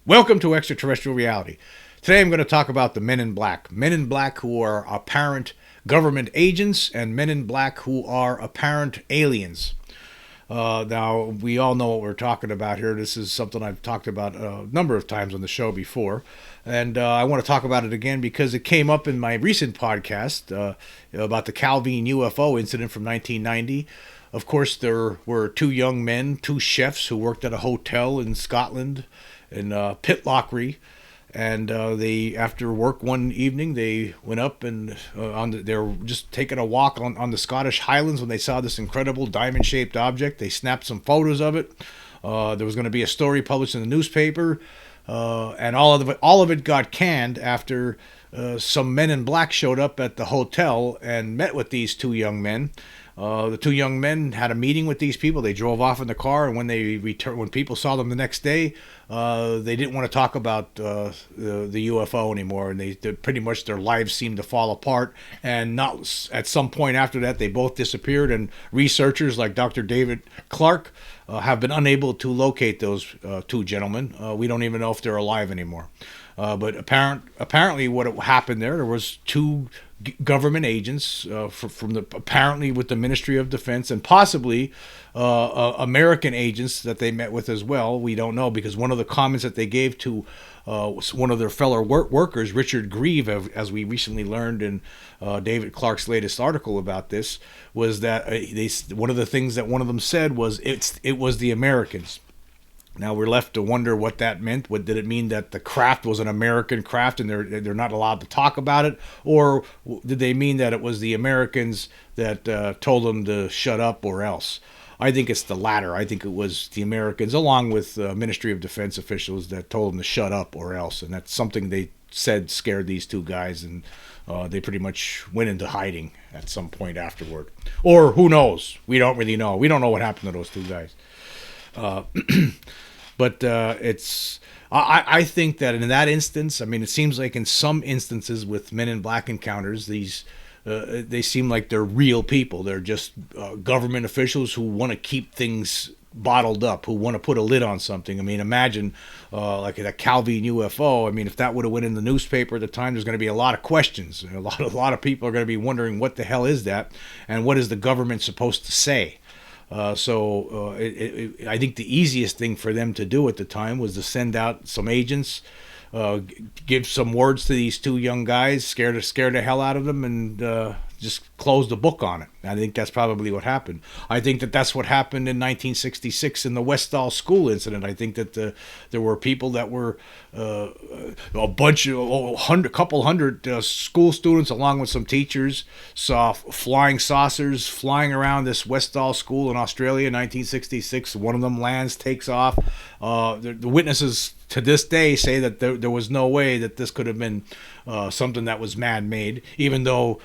Welcome to Extraterrestrial Reality. Today I'm going to talk about the Men in Black. Men in Black who are apparent government agents and Men in Black who are apparent aliens. Now, we all know what we're talking about here. This is something I've talked about a number of times on the show before. And I want to talk about it again because it came up in my recent podcast about the Calvine UFO incident from 1990. Of course, there were two young men, two chefs who worked at a hotel in Scotland in Pitlochry, and they, after work one evening, they went up and they were just taking a walk on the Scottish Highlands when they saw this incredible diamond-shaped object. They snapped some photos of it. There was going to be a story published in the newspaper, and all of it got canned after some Men in Black showed up at the hotel and met with these two young men. The two young men had a meeting with these people. They drove off in the car, and when they returned, when people saw them the next day, they didn't want to talk about the UFO anymore, and they pretty much their lives seemed to fall apart. And not at some point after that, they both disappeared. And researchers like Dr. David Clark have been unable to locate those two gentlemen. We don't even know if they're alive anymore. But apparently, what happened there was two government agents from the apparently with the Ministry of Defense and possibly American agents that they met with as well. We don't know because one of the comments that they gave to one of their fellow workers, Richard Grieve, as we recently learned in David Clark's latest article about this, was that one of the things that one of them said was it was the Americans. Now we're left to wonder what that meant. What did it mean that the craft was an American craft and they're not allowed to talk about it, or did they mean that it was the Americans that told them to shut up or else? I think it's the latter. I think it was the Americans, along with Ministry of Defense officials, that told them to shut up or else, and that's something they said scared these two guys, and they pretty much went into hiding at some point afterward. Or who knows? We don't really know. We don't know what happened to those two guys. But I think that in that instance, I mean, it seems like in some instances with Men in Black encounters, they seem like they're real people. They're just government officials who want to keep things bottled up, who want to put a lid on something. I mean, imagine like a Calvine UFO. I mean, if that would have went in the newspaper at the time, there's going to be a lot of questions. A lot of people are going to be wondering what the hell is that, and what is the government supposed to say. I think the easiest thing for them to do at the time was to send out some agents, give some words to these two young guys, scare the hell out of them, and just close the book on it. I think that's probably what happened. I think that that's what happened in 1966 in the Westall school incident. I think that there were people that were a bunch of couple hundred school students, along with some teachers, saw flying saucers flying around this Westall school in Australia in 1966. One of them lands, takes off. The witnesses to this day say that there was no way that this could have been something that was man-made, even though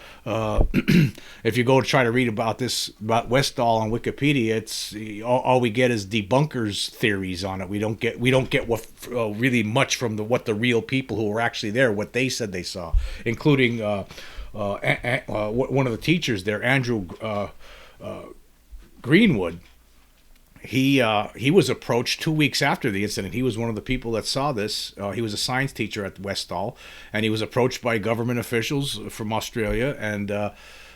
if you go to try to read about about Westall on Wikipedia, it's all we get is debunkers theories on it. We don't get what really much from what the real people who were actually there, what they said they saw, including one of the teachers there, Andrew Greenwood. He was approached 2 weeks after the incident. He was one of the people that saw this. He was a science teacher at Westall, and he was approached by government officials from Australia, and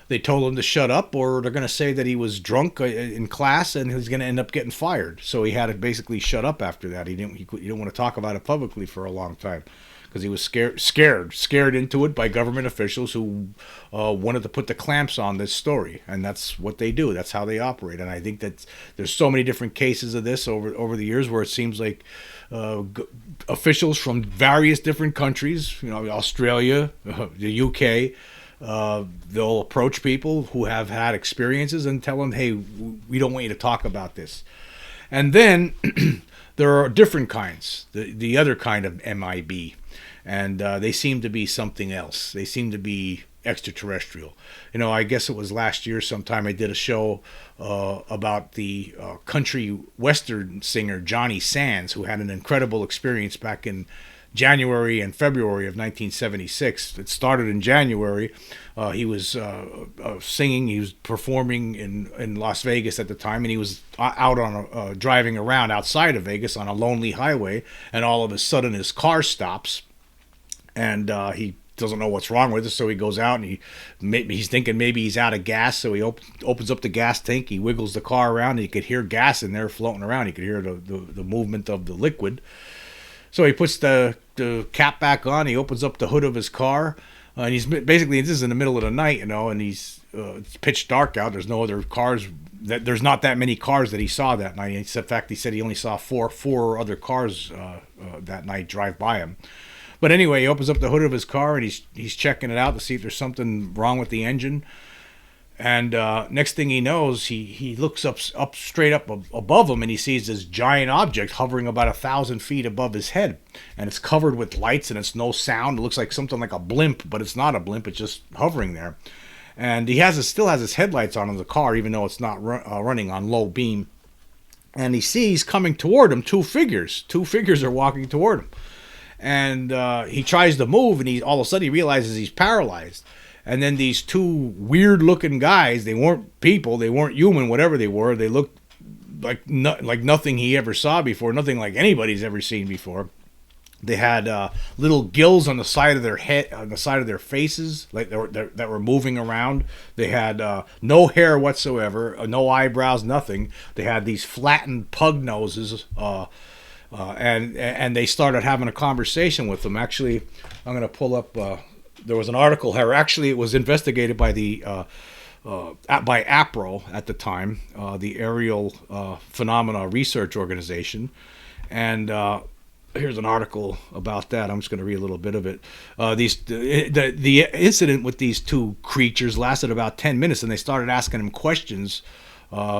they told him to shut up, or they're going to say that he was drunk in class and he's going to end up getting fired. So he had to basically shut up after that. He didn't want to talk about it publicly for a long time, because he was scared into it by government officials who wanted to put the clamps on this story, and that's what they do. That's how they operate. And I think that there's so many different cases of this over the years where it seems like officials from various different countries, Australia, the UK, they'll approach people who have had experiences and tell them, "Hey, we don't want you to talk about this." And then there are different kinds. The other kind of MIB. And they seem to be something else. They seem to be extraterrestrial. I guess it was last year sometime I did a show about the country western singer Johnny Sands, who had an incredible experience back in January and February of 1976. It started in January. He was singing. He was performing in Las Vegas at the time, and he was out on driving around outside of Vegas on a lonely highway. And all of a sudden, his car stops, and he doesn't know what's wrong with it. So he goes out, and he's thinking maybe he's out of gas. So he opens up the gas tank. He wiggles the car around, and he could hear gas in there floating around. He could hear the movement of the liquid. So he puts the cap back on. He opens up the hood of his car, and he's basically, this is in the middle of the night, and he's it's pitch dark out. There's no other cars. There's not that many cars that he saw that night. In fact, he said he only saw four other cars that night drive by him. But anyway, he opens up the hood of his car, and he's checking it out to see if there's something wrong with the engine. And next thing he knows, he looks up straight up above him, and he sees this giant object hovering about 1,000 feet above his head, and it's covered with lights, and it's no sound. It looks like something like a blimp, but it's not a blimp. It's just hovering there, and he still has his headlights on in the car, even though it's not running on low beam. And he sees coming toward him two figures. Two figures are walking toward him, and he tries to move, and all of a sudden he realizes he's paralyzed. And then these two weird-looking guys, they weren't people, they weren't human, whatever they were. They looked like nothing he ever saw before, nothing like anybody's ever seen before. They had little gills on the side of their head, on the side of their faces, like that were moving around. They had no hair whatsoever, no eyebrows, nothing. They had these flattened pug noses, and they started having a conversation with them. Actually, I'm going to pull up. There was an article here. Actually, it was investigated by by APRO at the time, the Aerial Phenomena Research Organization, and here's an article about that. I'm just going to read a little bit of it. The incident with these two creatures lasted about 10 minutes, and they started asking him questions,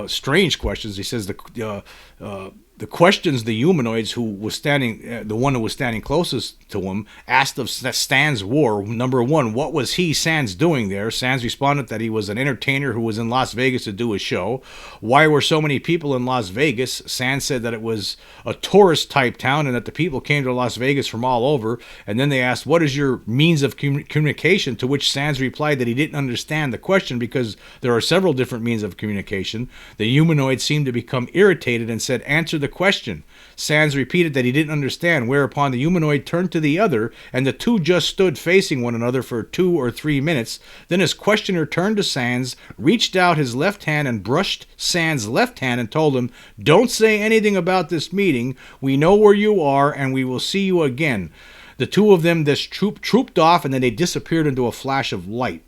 strange questions. He says the questions the humanoids who was standing, the one who was standing closest to him, asked of Sans were, number one, what was Sans doing there? Sans responded that he was an entertainer who was in Las Vegas to do a show. Why were so many people in Las Vegas? Sans said that it was a tourist type town and that the people came to Las Vegas from all over. And then they asked, what is your means of communication? To which Sans replied that he didn't understand the question because there are several different means of communication. The humanoid seemed to become irritated and said, answer the question. Sans repeated that he didn't understand, whereupon the humanoid turned to the other, and the two just stood facing one another for 2 or 3 minutes. Then his questioner turned to Sans, reached out his left hand and brushed Sans' left hand and told him, don't say anything about this meeting. We know where you are, and we will see you again. The two of them just trooped off, and then they disappeared into a flash of light.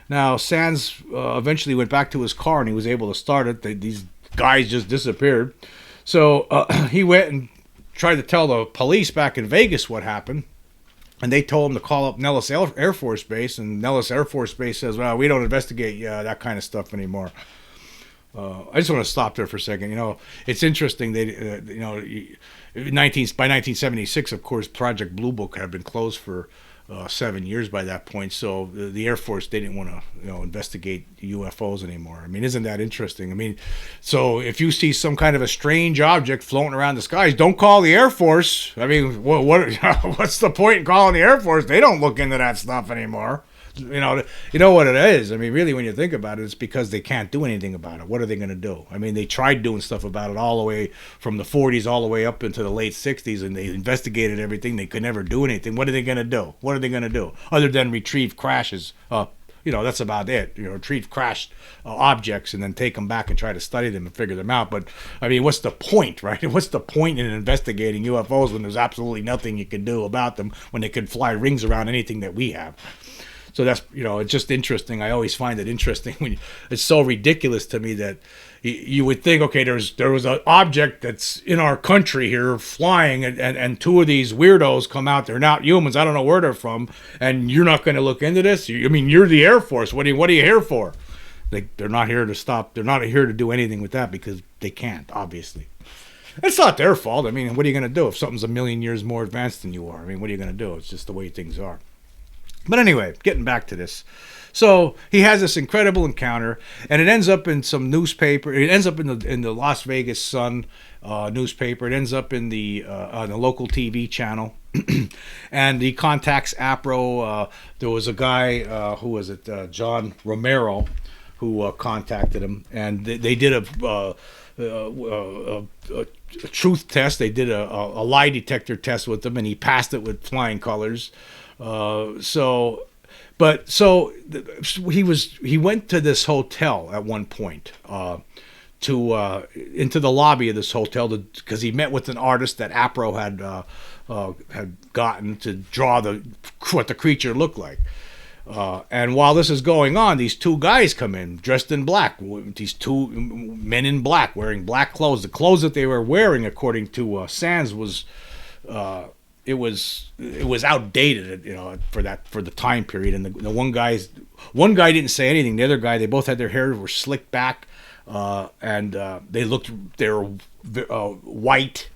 Now, Sans eventually went back to his car, and he was able to start it. These guys just disappeared. So he went and tried to tell the police back in Vegas what happened, and they told him to call up Nellis Air Force Base, and Nellis Air Force Base says, well, we don't investigate that kind of stuff anymore. I just want to stop there for a second. You know, it's interesting. They, by 1976, of course, Project Blue Book had been closed for 7 years by that point. So the Air Force, they didn't want to, investigate UFOs anymore. I mean, isn't that interesting? I mean, so if you see some kind of a strange object floating around the skies, don't call the Air Force. I mean, what's the point in calling the Air Force? They don't look into that stuff anymore. You know what it is. I mean, really, when you think about it, it's because they can't do anything about it. What are they going to do? I mean, they tried doing stuff about it all the way from the 40s all the way up into the late 60s, and they investigated everything. They could never do anything. What are they going to do? What are they going to do other than retrieve crashes? That's about it. Retrieve crashed objects and then take them back and try to study them and figure them out. But I mean, what's the point, right? What's the point in investigating UFOs when there's absolutely nothing you can do about them, when they could fly rings around anything that we have? So that's, it's just interesting. I always find it interesting it's so ridiculous to me that you would think, okay, there was an object that's in our country here flying, and two of these weirdos come out. They're not humans. I don't know where they're from, and you're not going to look into this. I mean, you're the Air Force. What are you here for? They're not here to stop. They're not here to do anything with that because they can't, obviously. It's not their fault. I mean, what are you going to do if something's a million years more advanced than you are? I mean, what are you going to do? It's just the way things are. But anyway, getting back to this. So he has this incredible encounter, and it ends up in some newspaper. It ends up in the Las Vegas Sun newspaper. It ends up in on the local TV channel. And he contacts APRO. There was a guy, who was it, John Romero, who contacted him, and they did a truth test. They did a lie detector test with him, and he passed it with flying colors. So he went to this hotel at one point, to into the lobby of this hotel, because he met with an artist that APRO had gotten to draw what the creature looked like. And while this is going on, these two guys come in dressed in black. These two men in black wearing black clothes. The clothes that they were wearing, according to Sands, was it was outdated, for the time period. And the one guy didn't say anything. The other guy, they both had their hair were slicked back, and they were white.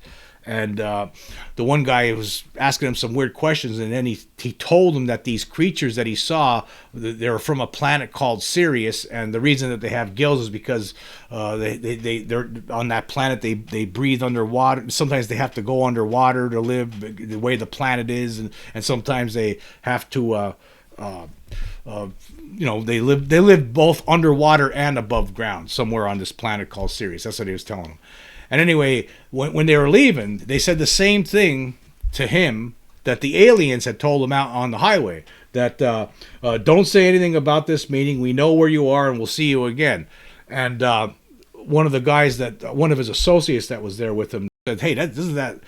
And the one guy was asking him some weird questions, and then he told him that these creatures that he saw, they're from a planet called Sirius, and the reason that they have gills is because they're on that planet. They breathe underwater. Sometimes they have to go underwater to live, the way the planet is, and sometimes they have to. They live both underwater and above ground somewhere on this planet called Sirius. That's what he was telling him. And anyway, when they were leaving, they said the same thing to him that the aliens had told him out on the highway, that don't say anything about this meeting. We know where you are, and we'll see you again. And one of his associates that was there with him said, "Hey, isn't that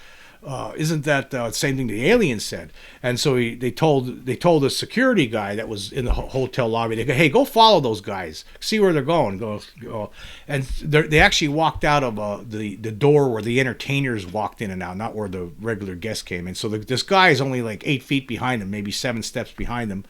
the same thing the aliens said?" And so they told the security guy that was in the hotel lobby, they go, "Hey, go follow those guys, see where they're going." Go. And they actually walked out of the door where the entertainers walked in and out, not where the regular guests came in. So this guy is only like 8 feet behind them, maybe 7 steps behind them.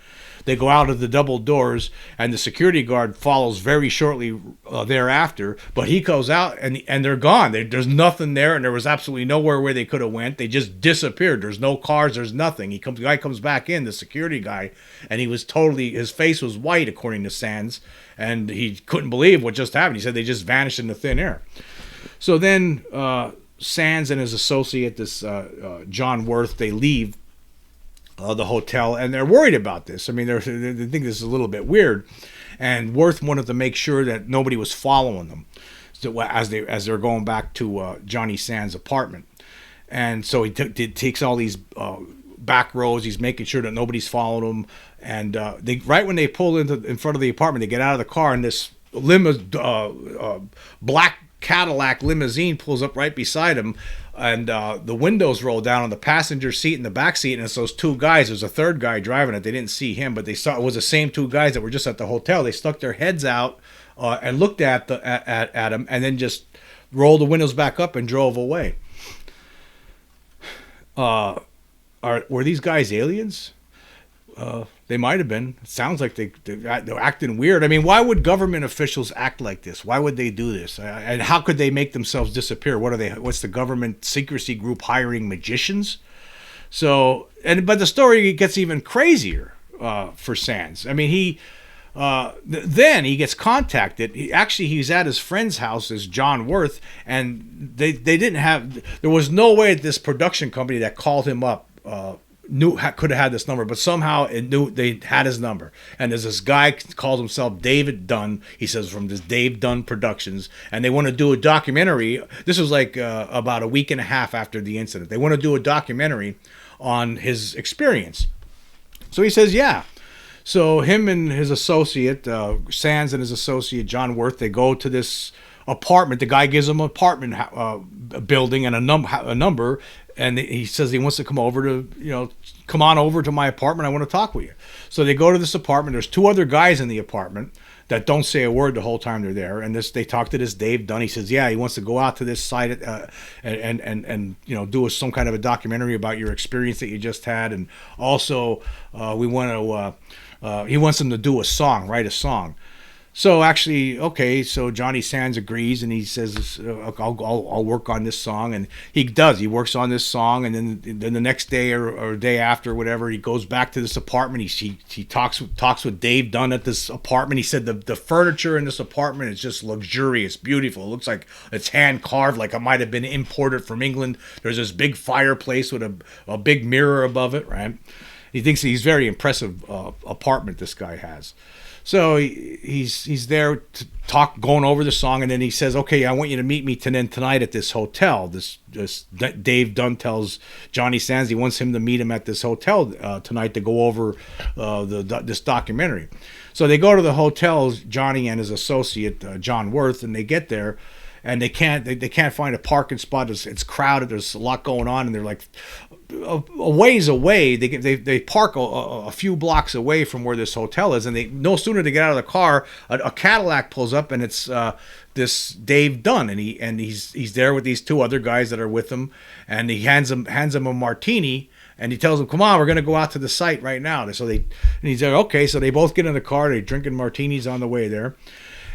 They go out of the double doors, and the security guard follows very shortly thereafter. But he goes out, and they're gone. There's nothing there, and there was absolutely nowhere where they could have went. They just disappeared. There's no cars. There's nothing. The guy comes back in, the security guy, and his face was white, according to Sands, and he couldn't believe what just happened. He said they just vanished into thin air. So then Sands and his associate, this John Worth, they leave the hotel, and they're worried about this. I mean, they think this is a little bit weird, and Worth wanted to make sure that nobody was following them, so as they're going back to Johnny Sands' apartment. And so he takes all these back roads. He's making sure that nobody's following him. And right when they pull in front of the apartment, they get out of the car, and this black Cadillac limousine pulls up right beside him, and the windows roll down on the passenger seat and the back seat, and it's those two guys. There's a third guy driving it. They didn't see him, but they saw it was the same two guys that were just at the hotel. They stuck their heads out and looked at him, and then just rolled the windows back up and drove away. Were these guys aliens? They might have been. It sounds like they're acting weird. I mean, why would government officials act like this? Why would they do this? And how could they make themselves disappear? What are they? What's the government secrecy group hiring magicians? But the story gets even crazier for Sands. I mean, then he gets contacted. He's at his friend's house, as John Worth, and there was no way that this production company that called him up could have had this number, but somehow they had his number. And there's this guy calls himself David Dunn. He says from this Dave Dunn Productions, and they want to do a documentary. This was like about a week and a half after the incident. They want to do a documentary on his experience. So he says, yeah. So him and his associate, Sands and his associate, John Worth, they go to this apartment. The guy gives them an apartment building and a number, and he says he wants to come on over to my apartment. I want to talk with you. So they go to this apartment. There's 2 other guys in the apartment that don't say a word the whole time they're there. And they talk to this Dave Dunn. He says, yeah, he wants to go out to this site and do some kind of a documentary about your experience that you just had. And also he wants them to do write a song. So actually, okay, so Johnny Sands agrees and he says, I'll work on this song. And he does. He works on this song. And then the next day or day after, whatever, he goes back to this apartment. He talks with Dave Dunn at this apartment. He said the furniture in this apartment is just luxurious, beautiful. It looks like it's hand carved, like it might have been imported from England. There's this big fireplace with a big mirror above it, right? He thinks he's very impressive apartment this guy has. So he's there to talk, going over the song, and then he says, "Okay, I want you to meet me tonight at this hotel." This Dave Dunn tells Johnny Sands he wants him to meet him at this hotel tonight to go over this documentary. So they go to the hotel, Johnny and his associate John Worth, and they get there, and they can't find a parking spot. It's crowded. There's a lot going on, and they're like a ways away. They park a few blocks away from where this hotel is, and they no sooner they get out of the car, a Cadillac pulls up, and it's this Dave Dunn, and he's there with these two other guys that are with him, and he hands him a martini. And he tells them, "Come on, we're going to go out to the site right now." And he's like, "Okay." So they both get in the car. They're drinking martinis on the way there.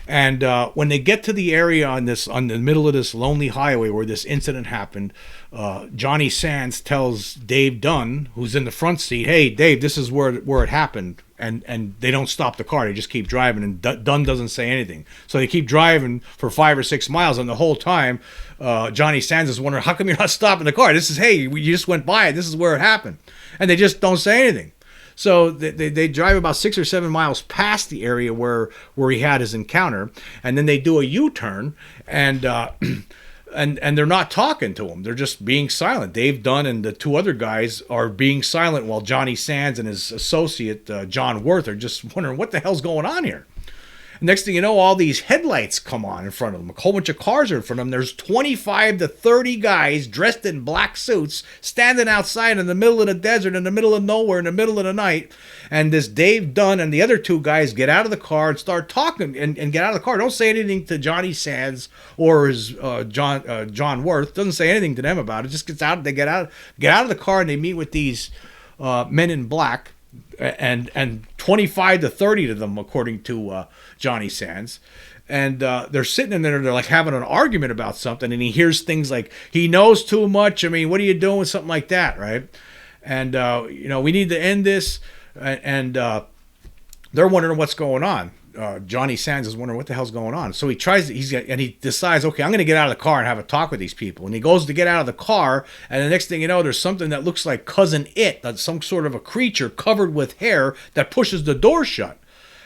And when they get to the area on the middle of this lonely highway where this incident happened, Johnny Sands tells Dave Dunn, who's in the front seat, "Hey, Dave, this is where it happened." And they don't stop the car; they just keep driving. And Dunn doesn't say anything, so they keep driving for 5 or 6 miles. And the whole time, Johnny Sands is wondering, "How come you're not stopping the car? This is you just went by it. This is where it happened," and they just don't say anything. So they drive about 6 or 7 miles past the area where he had his encounter, and then they do a U-turn, and they're not talking to him. They're just being silent. Dave Dunn and the two other guys are being silent while Johnny Sands and his associate John Worth are just wondering what the hell's going on here. Next thing you know, all these headlights come on in front of them. A whole bunch of cars are in front of them. There's 25 to 30 guys dressed in black suits standing outside in the middle of the desert, in the middle of nowhere, in the middle of the night. And this Dave Dunn and the other two guys get out of the car and start talking and get out of the car. Don't say anything to Johnny Sands or his John Worth. Doesn't say anything to them about it. Just gets out. They get out of the car and they meet with these men in black. And 25 to 30 of them, according to Johnny Sands. And they're sitting in there, they're like having an argument about something, and he hears things like, "He knows too much. I mean, what are you doing?" Something like that, right? And, "We need to end this." And they're wondering what's going on. Johnny Sands is wondering what the hell's going on. So he decides, okay, I'm going to get out of the car and have a talk with these people. And he goes to get out of the car, and the next thing you know, there's something that looks like Cousin It, that's some sort of a creature covered with hair that pushes the door shut.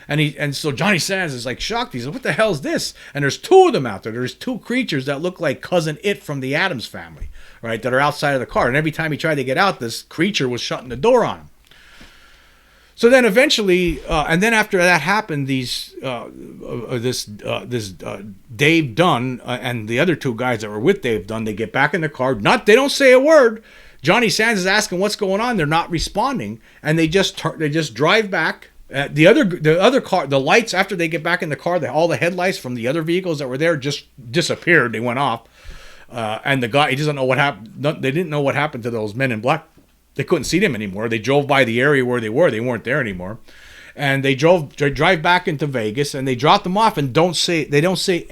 And so Johnny Sands is like shocked. He says, "What the hell is this?" And there's two of them out there. There's two creatures that look like Cousin It from the Addams Family, right, that are outside of the car. And every time he tried to get out, this creature was shutting the door on him. So then eventually, and then after that happened, this Dave Dunn and the other two guys that were with Dave Dunn, they get back in the car. They don't say a word. Johnny Sands is asking what's going on. They're not responding, and they just drive back. The other car, the lights after they get back in the car, all the headlights from the other vehicles that were there just disappeared. They went off, and the guy, he doesn't know what happened. They didn't know what happened to those men in black. They couldn't see them anymore. They drove by the area where they were. They weren't there anymore. And they drive back into Vegas, and they drop them off and don't say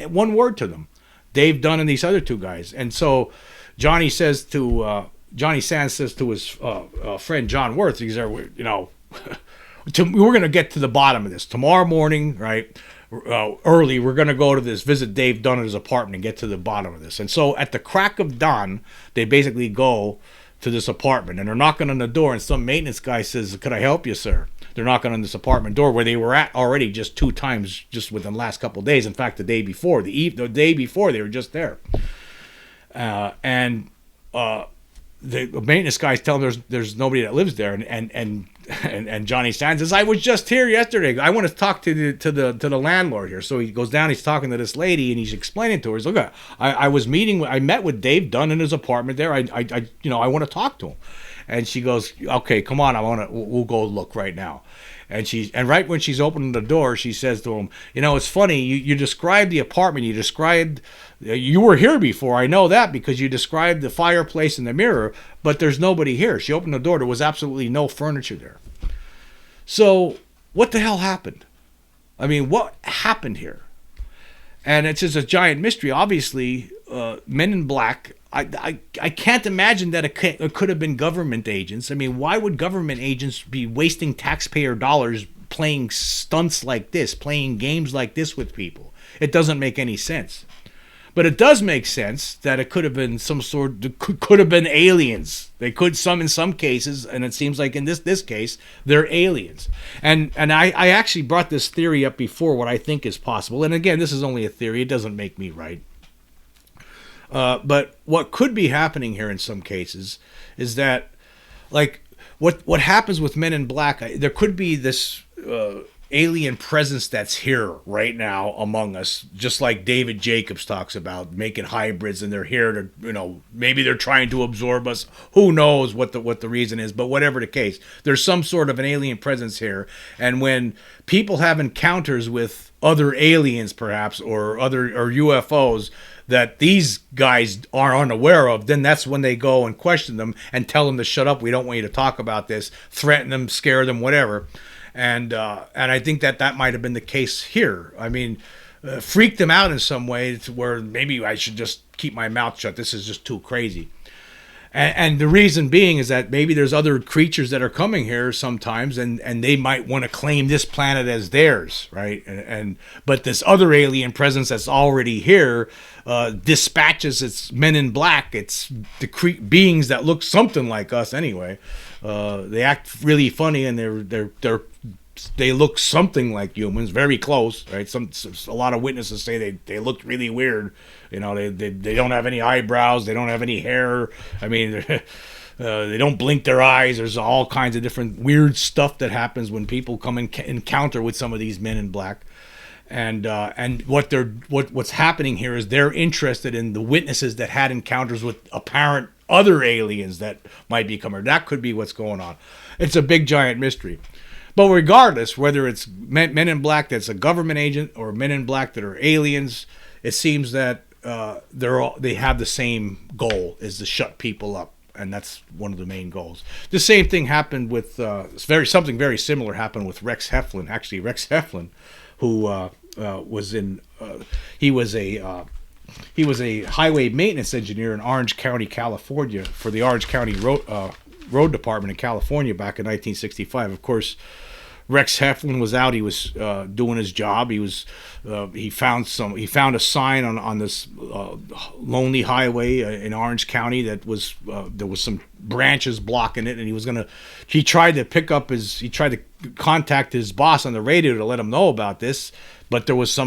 one word to them. Dave Dunn and these other two guys. And so Johnny Sands says to his friend John Worth, he's there, we're going to get to the bottom of this. Tomorrow morning, right, early, we're going to go to visit Dave Dunn at his apartment and get to the bottom of this. And so at the crack of dawn, they basically go to this apartment, and they're knocking on the door, and some maintenance guy says, "Could I help you, sir?" They're knocking on this apartment door where they were at already just 2 times just within the last couple of days. In fact, the day before they were just there. The maintenance guys tell them there's nobody that lives there, and Johnny Sands says, "I was just here yesterday. I want to talk to the landlord here." So he goes down. He's talking to this lady, and he's explaining to her. He's like, "Look, I met with Dave Dunn in his apartment there. I want to talk to him." And she goes, "Okay, come on. We'll go look right now." And right when she's opening the door, she says to him, "It's funny. You described the apartment. You were here before. I know that because you described the fireplace and the mirror, but there's nobody here." She opened the door. There was absolutely no furniture there. So what the hell happened? I mean, what happened here? And it's just a giant mystery. Obviously, Men in Black, I can't imagine that it could have been government agents. I mean, why would government agents be wasting taxpayer dollars playing stunts like this, playing games like this with people? It doesn't make any sense. But it does make sense that it could have been could have been aliens. They could in some cases, and it seems like in this case, they're aliens. And I actually brought this theory up before, what I think is possible. And again, this is only a theory. It doesn't make me right. But what could be happening here in some cases is that, like, what happens with Men in Black, there could be this alien presence that's here right now among us, just like David Jacobs talks about making hybrids, and they're here to, maybe they're trying to absorb us. Who knows what the reason is, but whatever the case, there's some sort of an alien presence here. And when people have encounters with other aliens, perhaps, or UFOs that these guys are unaware of, then that's when they go and question them and tell them to shut up. We don't want you to talk about this. Threaten them, scare them, whatever. And I think that might have been the case here. I mean, freak them out in some way to where maybe I should just keep my mouth shut. This is just too crazy. And the reason being is that maybe there's other creatures that are coming here sometimes, and they might want to claim this planet as theirs, right? But this other alien presence that's already here dispatches its Men in Black. It's the beings that look something like us anyway. They act really funny, and they look something like humans, very close, right? A lot of witnesses say they look really weird. They don't have any eyebrows, they don't have any hair. I mean, they don't blink their eyes. There's all kinds of different weird stuff that happens when people come in encounter with some of these Men in Black. And what's happening here is they're interested in the witnesses that had encounters with apparent other aliens that might be coming. That could be what's going on. It's a big giant mystery. But regardless, whether it's Men in Black that's a government agent or Men in Black that are aliens, it seems that they have the same goal, is to shut people up, and that's one of the main goals. The same thing happened with something very similar happened with Rex Heflin. Actually, Rex Heflin, who he was a highway maintenance engineer in Orange County, California, for the Orange County Road Department in California back in 1965. Of course, Rex Heflin was out. He was doing his job. He found a sign on this lonely highway in Orange County that was there was some branches blocking it, and he tried to contact his boss on the radio to let him know about this, but it was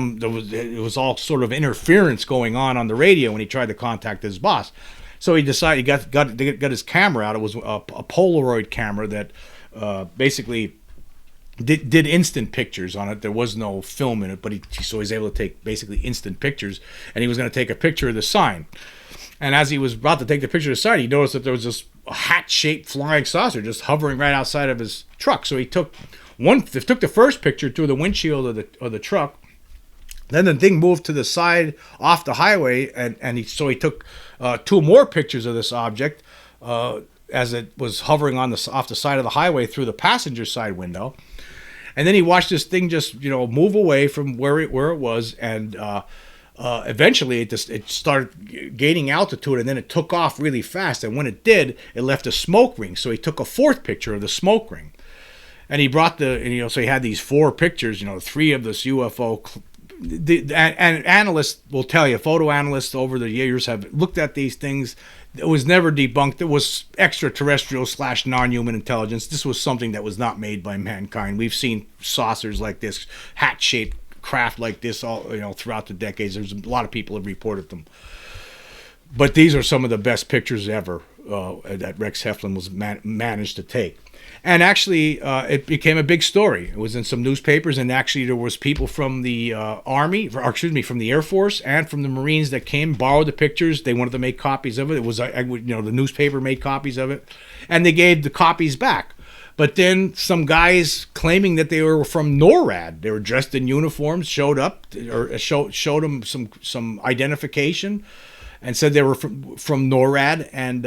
all sort of interference going on the radio when he tried to contact his boss. So he decided he got his camera out. It was a Polaroid camera that basically did instant pictures on it. There was no film in it, but so he was able to take basically instant pictures, and he was going to take a picture of the sign. And as he was about to take the picture of the sign, he noticed that there was this hat-shaped flying saucer just hovering right outside of his truck. So he took the first picture through the windshield of the truck. Then the thing moved to the side off the highway, and he took two more pictures of this object as it was hovering off the side of the highway through the passenger side window. And then he watched this thing just move away from where it was, and eventually it started gaining altitude, and then it took off really fast. And when it did, it left a smoke ring. So he took a fourth picture of the smoke ring, and he brought so he had these four pictures, three of this UFO. And analysts will tell you, photo analysts over the years have looked at these things. It was never debunked. It was extraterrestrial / non-human intelligence. This was something that was not made by mankind. We've seen saucers like this, hat-shaped craft like this all throughout the decades. There's a lot of people have reported them. But these are some of the best pictures ever that Rex Heflin was managed to take. And actually, it became a big story. It was in some newspapers, and actually there was people from the from the Air Force and from the Marines that came, borrowed the pictures. They wanted to make copies of it. It was, the newspaper made copies of it, and they gave the copies back. But then some guys claiming that they were from NORAD, they were dressed in uniforms, showed up or showed them some identification. and said they were from NORAD, and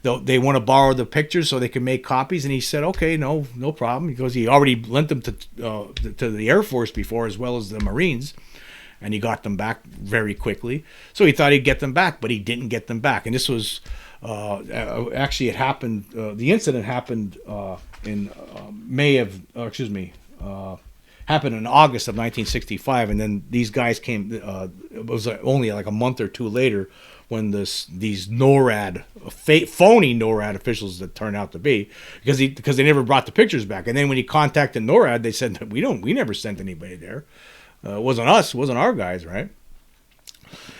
they want to borrow the pictures so they can make copies. And he said, okay, no problem, because he already lent them to the Air Force before, as well as the Marines, and he got them back very quickly. So he thought he'd get them back, but he didn't get them back. And this was actually, it happened. The incident happened in happened in August of 1965, and then these guys came. It was only like a month or two later when these NORAD, phony NORAD officials that turned out to be, because they never brought the pictures back. And then when he contacted NORAD, they said that we never sent anybody there. It wasn't us, it wasn't our guys, right?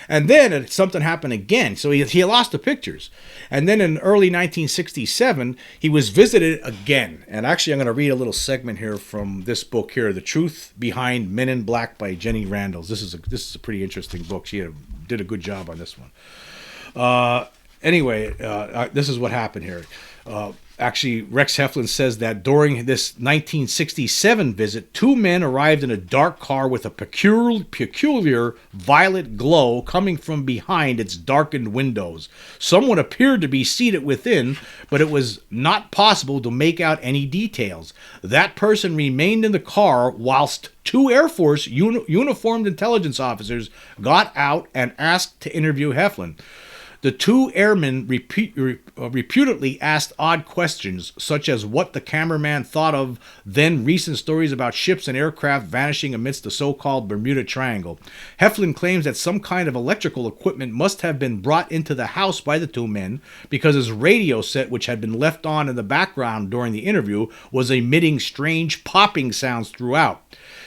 And then something happened again. So he lost the pictures. And then in early 1967, he was visited again. And actually, I'm going to read a little segment here from this book here, The Truth Behind Men in Black by Jenny Randles. This is a pretty interesting book. She did a good job on this one. Anyway, this is what happened here. Actually, Rex Heflin says that during this 1967 visit, two men arrived in a dark car with a peculiar violet glow coming from behind its darkened windows. Someone appeared to be seated within, but it was not possible to make out any details. That person remained in the car whilst two Air Force uniformed intelligence officers got out and asked to interview Heflin. The two airmen reputedly asked odd questions, such as what the cameraman thought of then recent stories about ships and aircraft vanishing amidst the so-called Bermuda Triangle. Heflin claims that some kind of electrical equipment must have been brought into the house by the two men, because his radio set, which had been left on in the background during the interview, was emitting strange popping sounds throughout.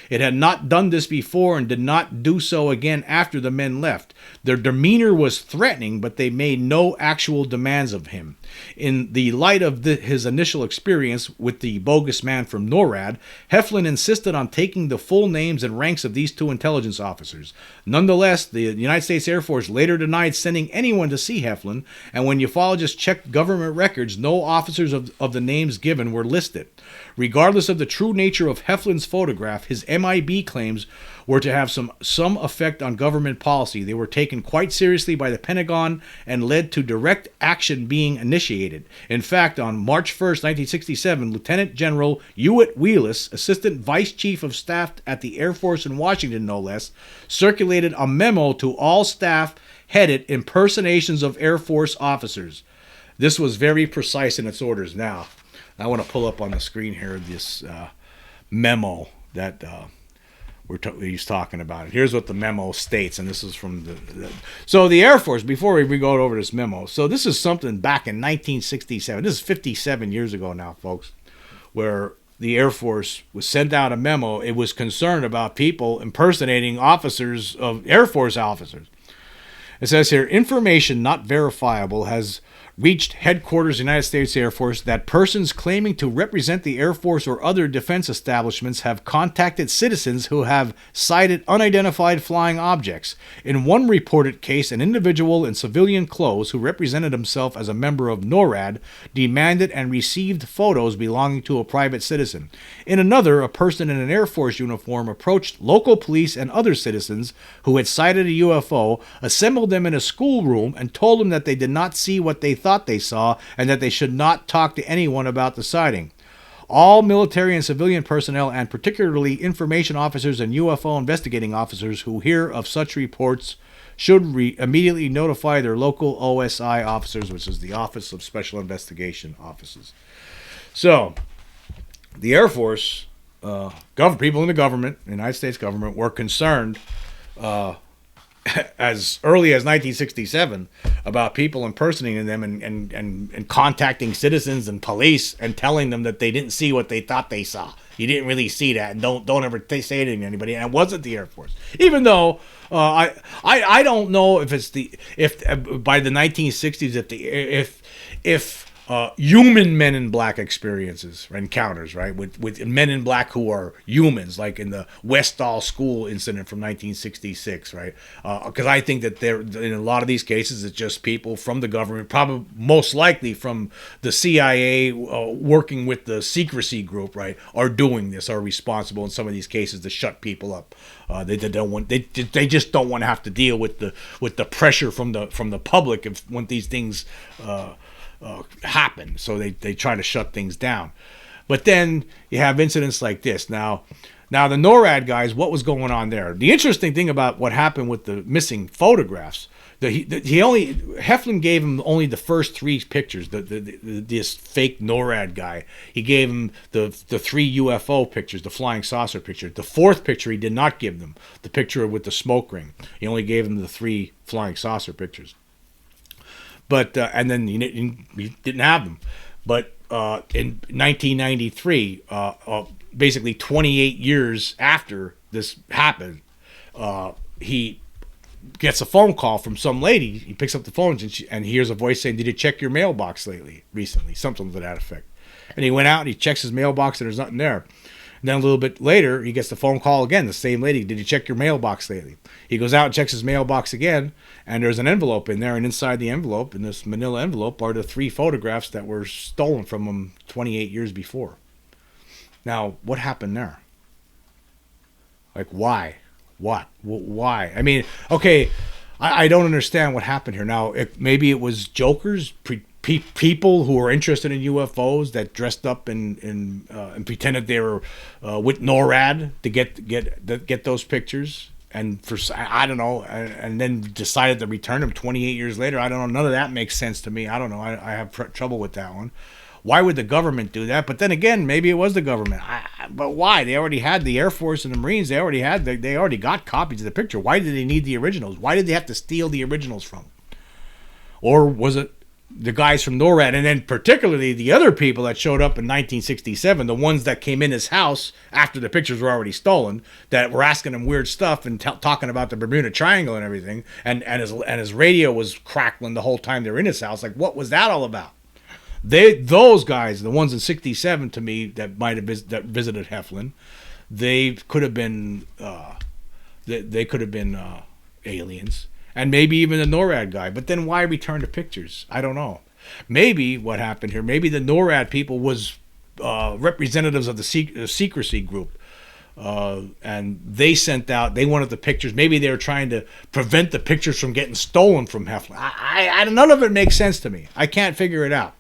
It had not done this before and did not do so again after the men left. Their demeanor was threatening, but they made no actual demands of him. In the light of his initial experience with the bogus man from NORAD, Heflin insisted on taking the full names and ranks of these two intelligence officers. Nonetheless, the United States Air Force later denied sending anyone to see Heflin, and when ufologists checked government records, no officers of the names given were listed. Regardless of the true nature of Heflin's photograph, his MIB claims were to have some effect on government policy. They were taken quite seriously by the Pentagon and led to direct action being initiated. In fact, on March 1st, 1967, Lieutenant General Hewitt Wheelis, Assistant Vice Chief of Staff at the Air Force in Washington, no less, circulated a memo to all staff headed Impersonations of Air Force Officers. This was very precise in its orders. Now, I want to pull up on the screen here this memo that he's talking about. It. Here's what the memo states, and this is from so the Air Force, before we go over this memo, so this is something back in 1967. This is 57 years ago now, folks, where the Air Force was sent out a memo. It was concerned about people impersonating officers of Air Force officers. It says here, information not verifiable has reached headquarters of the United States Air Force that persons claiming to represent the Air Force or other defense establishments have contacted citizens who have sighted unidentified flying objects. In one reported case, an individual in civilian clothes who represented himself as a member of NORAD demanded and received photos belonging to a private citizen. In another, a person in an Air Force uniform approached local police and other citizens who had sighted a UFO, assembled them in a schoolroom, and told them that they did not see what they thought they saw and that they should not talk to anyone about the sighting. All military and civilian personnel, and particularly information officers and UFO investigating officers who hear of such reports, should immediately notify their local OSI officers, which is the Office of Special Investigation Offices. So, the Air Force, people in the government, the United States government, were concerned as early as 1967 about people impersonating them and contacting citizens and police and telling them that they didn't see what they thought they saw. You didn't really see that, and don't ever say it to anybody. And it wasn't the Air Force, even though I don't know if by the 1960s if human Men in Black experiences, encounters, right, with Men in Black who are humans, like in the Westall School incident from 1966, right? Because I think that there, in a lot of these cases, it's just people from the government, probably most likely from the CIA, working with the secrecy group, right, are doing this, are responsible in some of these cases to shut people up. They don't want, they just don't want to have to deal with the pressure from the public when these things happen. So they try to shut things down. But then you have incidents like this. Now the NORAD guys, what was going on there? The interesting thing about what happened with the missing photographs, Heflin gave him only the first three pictures. This fake NORAD guy, he gave him the three UFO pictures, the flying saucer picture. The fourth picture he did not give them, the picture with the smoke ring. He only gave them the three flying saucer pictures. But and then he didn't have them. But in 1993, basically 28 years after this happened, he gets a phone call from some lady. He picks up the phone and he hears a voice saying, "Did you check your mailbox recently?" Something to that effect. And he went out and he checks his mailbox and there's nothing there. And then a little bit later, he gets the phone call again, the same lady. "Did you check your mailbox lately?" He goes out and checks his mailbox again, and there's an envelope in there. And inside the envelope, in this manila envelope, are the three photographs that were stolen from him 28 years before. Now, what happened there? Like, why? What? Why? I mean, okay, I don't understand what happened here. Now, maybe it was jokers, people who were interested in UFOs that dressed up and pretended they were with NORAD to get those pictures, and I don't know, and then decided to return them 28 years later. I don't know. None of that makes sense to me. I don't know. I have trouble with that one. Why would the government do that? But then again, maybe it was the government. But why? They already had the Air Force and the Marines. They already got copies of the picture. Why did they need the originals? Why did they have to steal the originals from them? Or was it the guys from NORAD, and then particularly the other people that showed up in 1967, the ones that came in his house after the pictures were already stolen, that were asking him weird stuff and talking about the Bermuda Triangle and everything, and his radio was crackling the whole time they were in his house. Like, what was that all about? Those guys, the ones in '67, to me, that might have that visited Heflin, they could have been aliens. And maybe even the NORAD guy. But then why return the pictures? I don't know. Maybe what happened here, maybe the NORAD people was representatives of the secrecy group. And they wanted the pictures. Maybe they were trying to prevent the pictures from getting stolen from Heflin. None of it makes sense to me. I can't figure it out.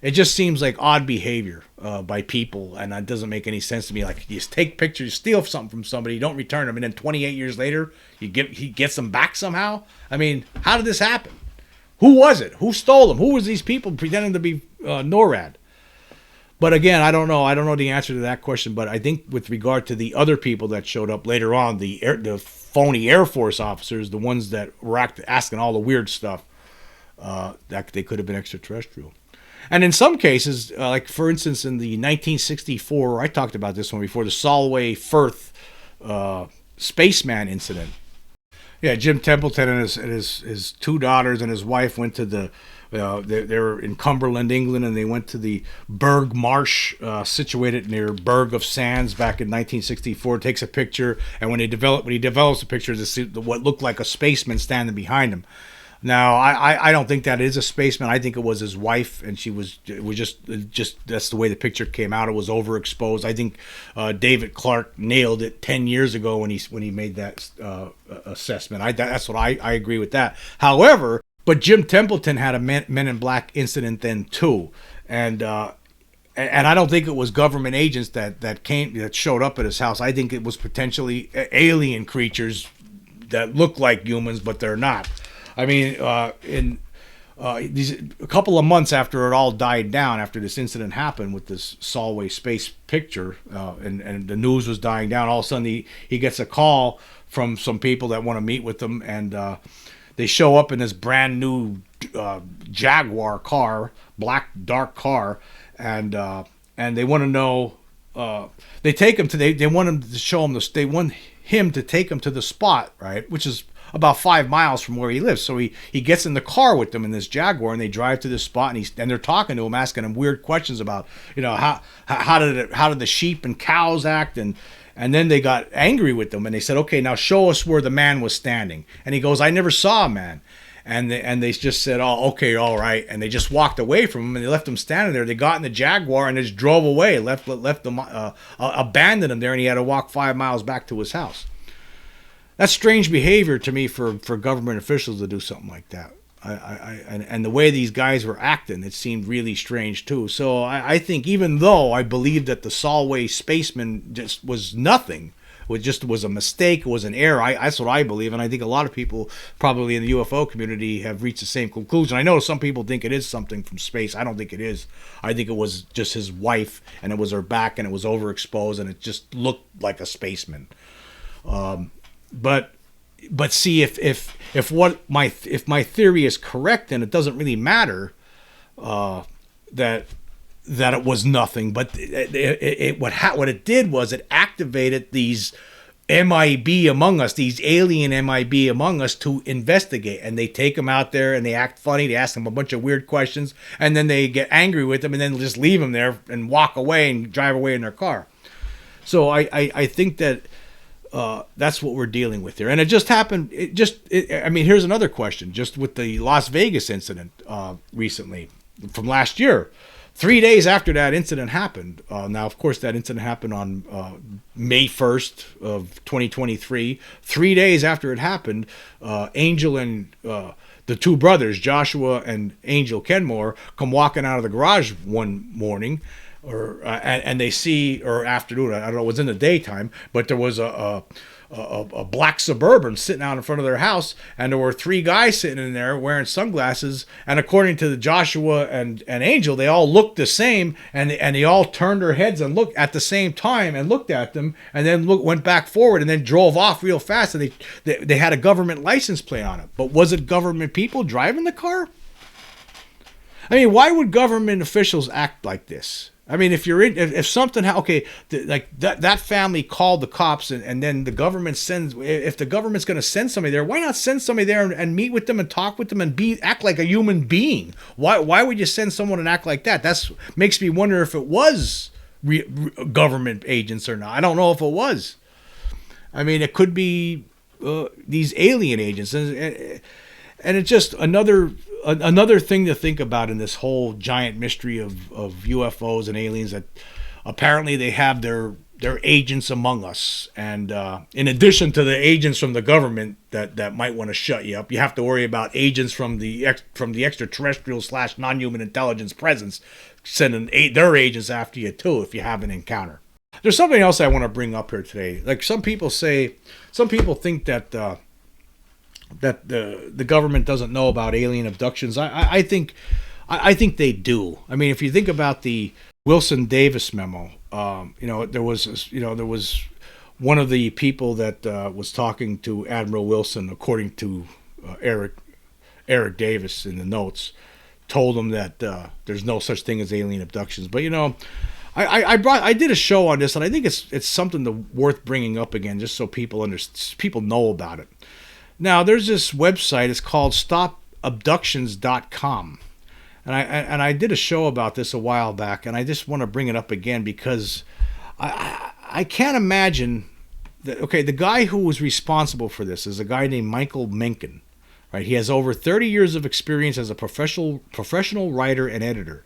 It just seems like odd behavior by people, and that doesn't make any sense to me. Like, you just take pictures, steal something from somebody, you don't return them, and then 28 years later, he gets them back somehow? I mean, how did this happen? Who was it? Who stole them? Who was these people pretending to be NORAD? But again, I don't know. I don't know the answer to that question, but I think with regard to the other people that showed up later on, the phony Air Force officers, the ones that were asking all the weird stuff, that they could have been extraterrestrial. And in some cases, like for instance, in the 1964, I talked about this one before, the Solway Firth spaceman incident. Yeah, Jim Templeton and his two daughters and his wife went to they were in Cumberland, England, and they went to the Berg Marsh, situated near Berg of Sands, back in 1964. Takes a picture, and when he develops the picture, to see what looked like a spaceman standing behind him. Now, I don't think that is a spaceman. I think it was his wife, and it was just that's the way the picture came out. It was overexposed. I think David Clark nailed it 10 years ago when he made that assessment. That's what I agree with that. However, but Jim Templeton had a Men in Black incident then too, and I don't think it was government agents that showed up at his house. I think it was potentially alien creatures that look like humans, but they're not. I mean, a couple of months after it all died down, after this incident happened with this Solway space picture, and the news was dying down, all of a sudden he gets a call from some people that want to meet with him, and they show up in this brand new Jaguar car, black dark car, and they want to know. They take him to they want him to show him they want him to take him to the spot, right, which is about 5 miles from where he lives. So he gets in the car with them in this Jaguar, and they drive to this spot, and they're talking to him, asking him weird questions about, how did the sheep and cows act, and then they got angry with them, and they said, okay, now show us where the man was standing. And he goes, I never saw a man. And they just said, oh, okay, all right. And they just walked away from him, and they left him standing there. They got in the Jaguar and just drove away, left them, abandoned him there, and he had to walk 5 miles back to his house. That's strange behavior to me for government officials to do something like that. And the way these guys were acting, it seemed really strange too. So I think, even though I believe that the Solway spaceman just was nothing, it was a mistake, it was an error. That's what I believe, and I think a lot of people probably in the UFO community have reached the same conclusion. I know some people think it is something from space. I don't think it is. I think it was just his wife, and it was her back, and it was overexposed, and it just looked like a spaceman. But see, if my theory is correct, then it doesn't really matter that it was nothing. But what it did was it activated these MIB among us, these alien MIB among us, to investigate. And they take them out there and they act funny. They ask them a bunch of weird questions, and then they get angry with them, and then just leave them there and walk away and drive away in their car. So I think that that's what we're dealing with here. And it just happened. Here's another question. Just with the Las Vegas incident recently from last year. 3 days after that incident happened, now, of course, that incident happened on May 1st of 2023. 3 days after it happened, Angel and the two brothers, Joshua and Angel Kenmore, come walking out of the garage one morning, and they see, or afternoon, I don't know, it was in the daytime, but there was a black Suburban sitting out in front of their house, and there were three guys sitting in there wearing sunglasses, and according to the Joshua and Angel, they all looked the same, and they all turned their heads and looked at the same time and looked at them, and then went back forward and then drove off real fast, and they had a government license plate on it. But was it government people driving the car? I mean, why would government officials act like this? I mean, if something, like that family called the cops, and then the government if the government's going to send somebody there, why not send somebody there and meet with them and talk with them and act like a human being? Why would you send someone and act like that? That's makes me wonder if it was government agents or not. I don't know if it was. I mean, it could be these alien agents, and it's just another thing to think about in this whole giant mystery of UFOs and aliens, that apparently they have their agents among us. And in addition to the agents from the government that might want to shut you up, you have to worry about agents from the extraterrestrial / non-human intelligence presence sending their agents after you too if you have an encounter. There's something else I want to bring up here today. Like some people think that the government doesn't know about alien abductions. I think they do. I mean, if you think about the Wilson Davis memo, there was one of the people that was talking to Admiral Wilson, according to Eric Davis in the notes, told him that there's no such thing as alien abductions. But I did a show on this, and I think it's something worth bringing up again, just so people know about it. Now, there's this website. It's called stopabductions.com. And I did a show about this a while back, and I just want to bring it up again because I can't imagine that. Okay, the guy who was responsible for this is a guy named Michael Mencken. Right? He has over 30 years of experience as a professional writer and editor.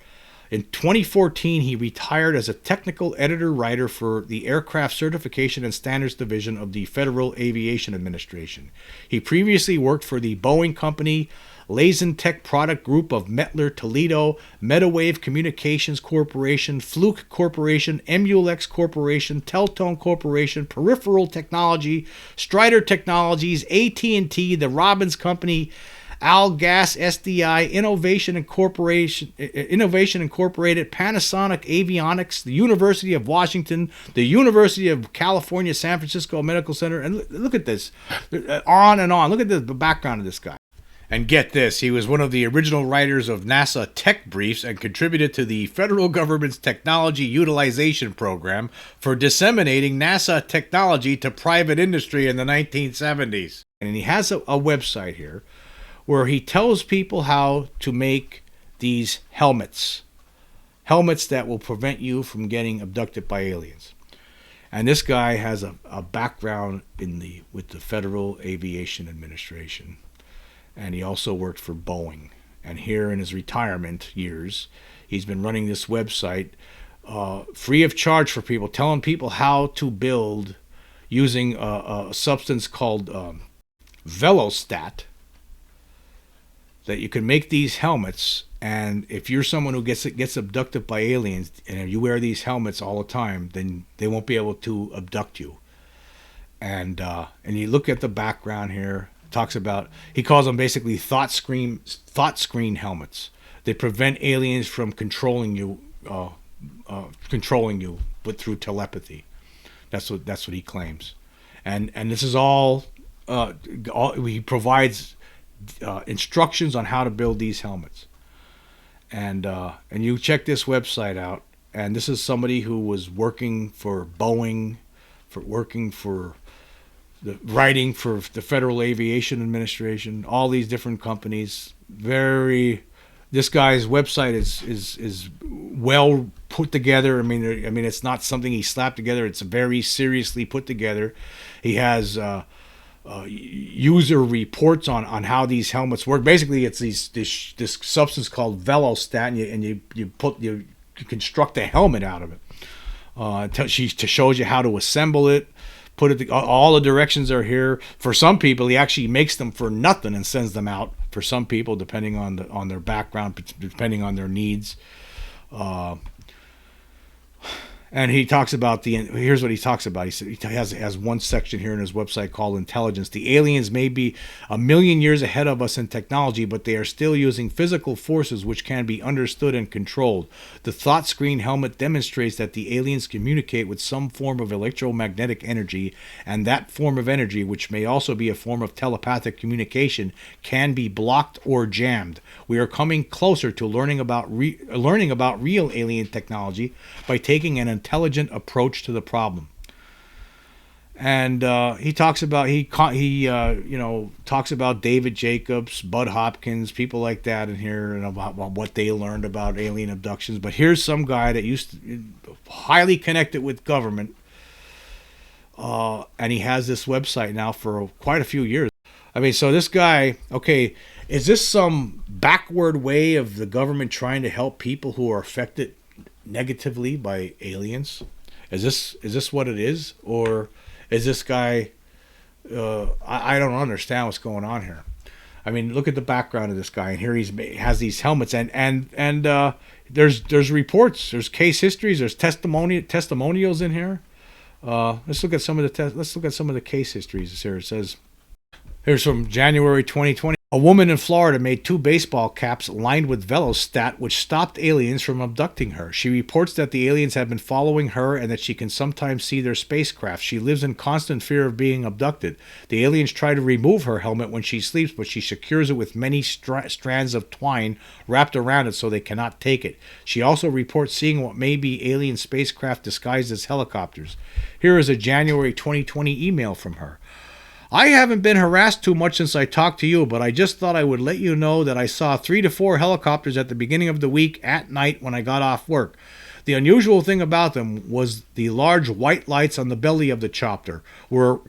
In 2014, he retired as a technical editor-writer for the Aircraft Certification and Standards Division of the Federal Aviation Administration. He previously worked for the Boeing Company, Lasentech Product Group of Mettler Toledo, Metawave Communications Corporation, Fluke Corporation, Emulex Corporation, Teltone Corporation, Peripheral Technology, Strider Technologies, AT&T, the Robbins Company, Algas SDI, Innovation Incorporated, Panasonic Avionics, the University of Washington, the University of California, San Francisco Medical Center. And look at this, on and on. Look at the background of this guy. And get this, he was one of the original writers of NASA Tech Briefs and contributed to the federal government's technology utilization program for disseminating NASA technology to private industry in the 1970s. And he has a website here where he tells people how to make these helmets that will prevent you from getting abducted by aliens. And this guy has a background with the Federal Aviation Administration, and he also worked for Boeing. And here in his retirement years, he's been running this website free of charge for people, telling people how to build using a substance called Velostat, that you can make these helmets. And if you're someone who gets abducted by aliens, and if you wear these helmets all the time, then they won't be able to abduct you. And you look at the background here. Talks about, he calls them basically thought screen helmets. They prevent aliens from controlling you, but through telepathy. That's what he claims. And this is all he provides instructions on how to build these helmets. And you check this website out, and this is somebody who was working for Boeing, writing for the Federal Aviation Administration, all these different companies. This guy's website is well put together. I mean, it's not something he slapped together. It's very seriously put together. He has user reports on how these helmets work. Basically, it's this substance called Velostat, and you construct a helmet out of it. She shows you how to assemble it. All the directions are here. For some people, he actually makes them for nothing and sends them out. For some people, depending on their background, depending on their needs. And he talks about here's what he talks about. He said he has one section here in his website called Intelligence. The aliens may be 1,000,000 years ahead of us in technology, but they are still using physical forces which can be understood and controlled. The thought screen helmet demonstrates that the aliens communicate with some form of electromagnetic energy, and that form of energy, which may also be a form of telepathic communication, can be blocked or jammed. We are coming closer to learning about real alien technology by taking an intelligent approach to the problem. And he talks about talks about David Jacobs, Bud Hopkins, people like that in here, and about what they learned about alien abductions. But here's some guy that used to highly connected with government, and he has this website now for quite a few years. I mean, so this guy, okay, is this some backward way of the government trying to help people who are affected negatively by aliens? Is this what it is? Or is this guy, I don't understand what's going on here. I mean, look at the background of this guy, and here he has these helmets, and there's reports, there's case histories, there's testimonials in here. Let's look at some of the case histories here. It says, here's from January 2020. A woman in Florida made 2 baseball caps lined with Velostat, which stopped aliens from abducting her. She reports that the aliens have been following her and that she can sometimes see their spacecraft. She lives in constant fear of being abducted. The aliens try to remove her helmet when she sleeps, but she secures it with many strands of twine wrapped around it so they cannot take it. She also reports seeing what may be alien spacecraft disguised as helicopters. Here is a January 2020 email from her. I haven't been harassed too much since I talked to you, but I just thought I would let you know that I saw 3 to 4 helicopters at the beginning of the week at night when I got off work. The unusual thing about them was the large white lights on the belly of the chopper were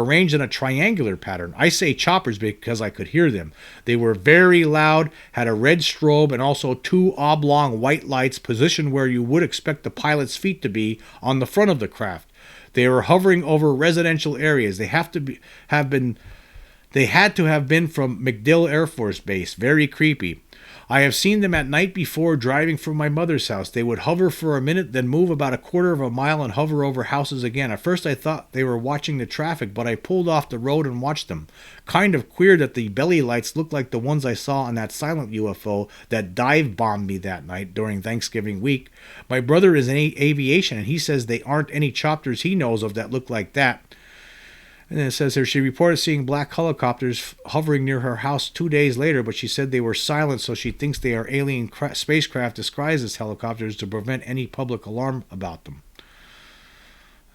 arranged in a triangular pattern. I say choppers because I could hear them. They were very loud, had a red strobe, and also 2 oblong white lights positioned where you would expect the pilot's feet to be on the front of the craft. They were hovering over residential areas. They had to have been from MacDill Air Force Base. Very creepy. I have seen them at night before driving from my mother's house. They would hover for a minute, then move about a quarter of a mile and hover over houses again. At first I thought they were watching the traffic, but I pulled off the road and watched them. Kind of queer that the belly lights look like the ones I saw on that silent UFO that dive-bombed me that night during Thanksgiving week. My brother is in aviation, and he says they aren't any choppers he knows of that look like that. And then it says here, she reported seeing black helicopters hovering near her house 2 days later, but she said they were silent, so she thinks they are alien spacecraft disguised as helicopters to prevent any public alarm about them.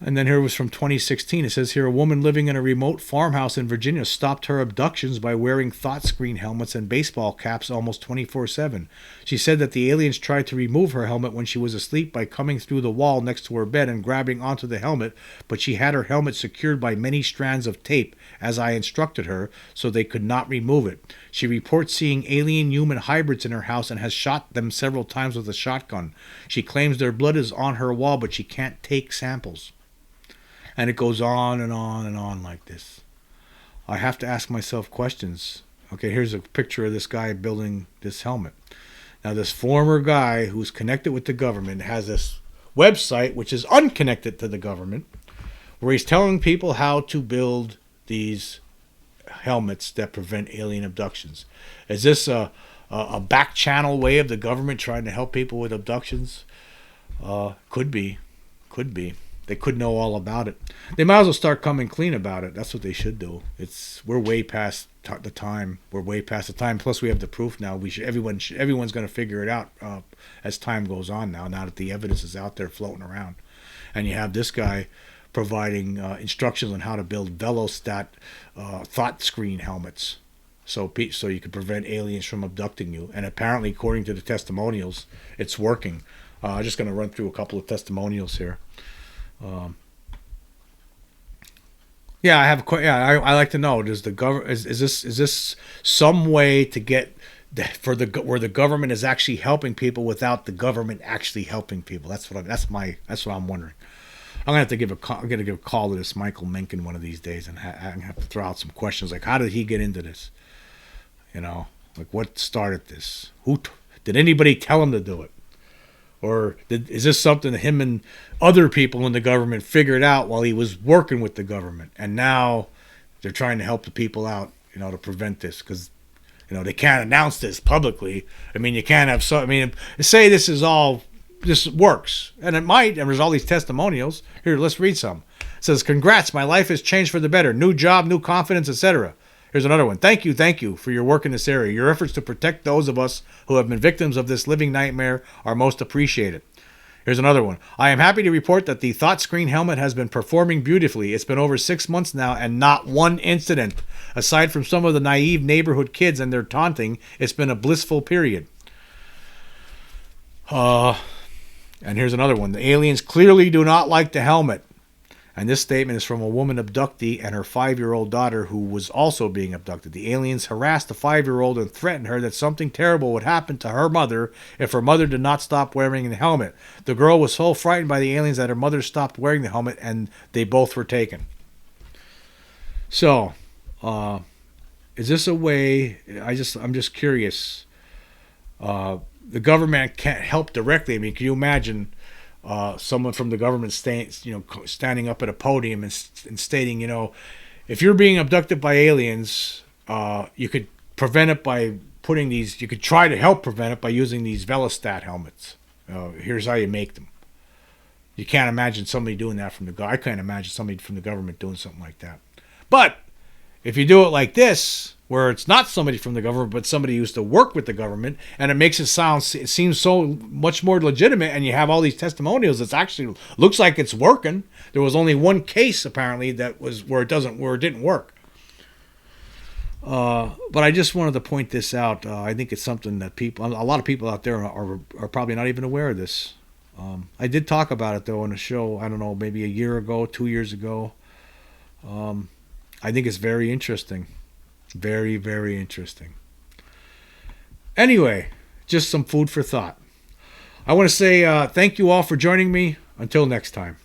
And then here was from 2016. It says here, a woman living in a remote farmhouse in Virginia stopped her abductions by wearing thought screen helmets and baseball caps almost 24/7. She said that the aliens tried to remove her helmet when she was asleep by coming through the wall next to her bed and grabbing onto the helmet, but she had her helmet secured by many strands of tape, as I instructed her, so they could not remove it. She reports seeing alien-human hybrids in her house and has shot them several times with a shotgun. She claims their blood is on her wall, but she can't take samples. And it goes on and on and on like this. I have to ask myself questions. Okay, here's a picture of this guy building this helmet. Now, this former guy who's connected with the government has this website, which is unconnected to the government, where he's telling people how to build these helmets that prevent alien abductions. Is this a back channel way of the government trying to help people with abductions? Could be. Could be. They could know all about it. They might as well start coming clean about it. That's what they should do. We're way past the time. We're way past the time. Plus, we have the proof now. Everyone's going to figure it out as time goes on now. Now that the evidence is out there floating around, and you have this guy providing instructions on how to build velostat thought screen helmets, so you can prevent aliens from abducting you. And apparently, according to the testimonials, it's working. I'm just going to run through a couple of testimonials here. Yeah, I like to know. Does the government is this some way to get where the government is actually helping people without the government actually helping people? That's what I'm wondering. I'm gonna give a call to this Michael Mencken one of these days, and I'm gonna have to throw out some questions like, how did he get into this? Like what started this? Did anybody tell him to do it? Or is this something that him and other people in the government figured out while he was working with the government? And now they're trying to help the people out, to prevent this. Because, they can't announce this publicly. I mean, you can't have say this works. And it might. And there's all these testimonials. Here, let's read some. It says, congrats, my life has changed for the better. New job, new confidence, etc. Here's another one. Thank you for your work in this area. Your efforts to protect those of us who have been victims of this living nightmare are most appreciated. Here's another one. I am happy to report that the Thought Screen helmet has been performing beautifully. It's been over 6 months now and not one incident. Aside from some of the naive neighborhood kids and their taunting, it's been a blissful period. And here's another one. The aliens clearly do not like the helmet. And this statement is from a woman abductee and her 5-year-old daughter who was also being abducted. The aliens harassed the 5-year-old and threatened her that something terrible would happen to her mother if her mother did not stop wearing the helmet. The girl was so frightened by the aliens that her mother stopped wearing the helmet and they both were taken. So, is this a way? I'm just curious. The government can't help directly. I mean, can you imagine someone from the government standing up at a podium and stating, if you're being abducted by aliens, you could prevent it by you could try to help prevent it by using these velostat helmets. Here's how you make them. You can't imagine somebody doing that I can't imagine somebody from the government doing something like that. But if you do it like this, where it's not somebody from the government, but somebody who used to work with the government, and it seems so much more legitimate, and you have all these testimonials, it actually looks like it's working. There was only one case apparently that was where it didn't work. But I just wanted to point this out. I think it's something that a lot of people out there are probably not even aware of this. I did talk about it though on a show, I don't know, maybe a year ago, 2 years ago. I think it's very interesting. Very, very interesting. Anyway, just some food for thought. I want to say thank you all for joining me. Until next time.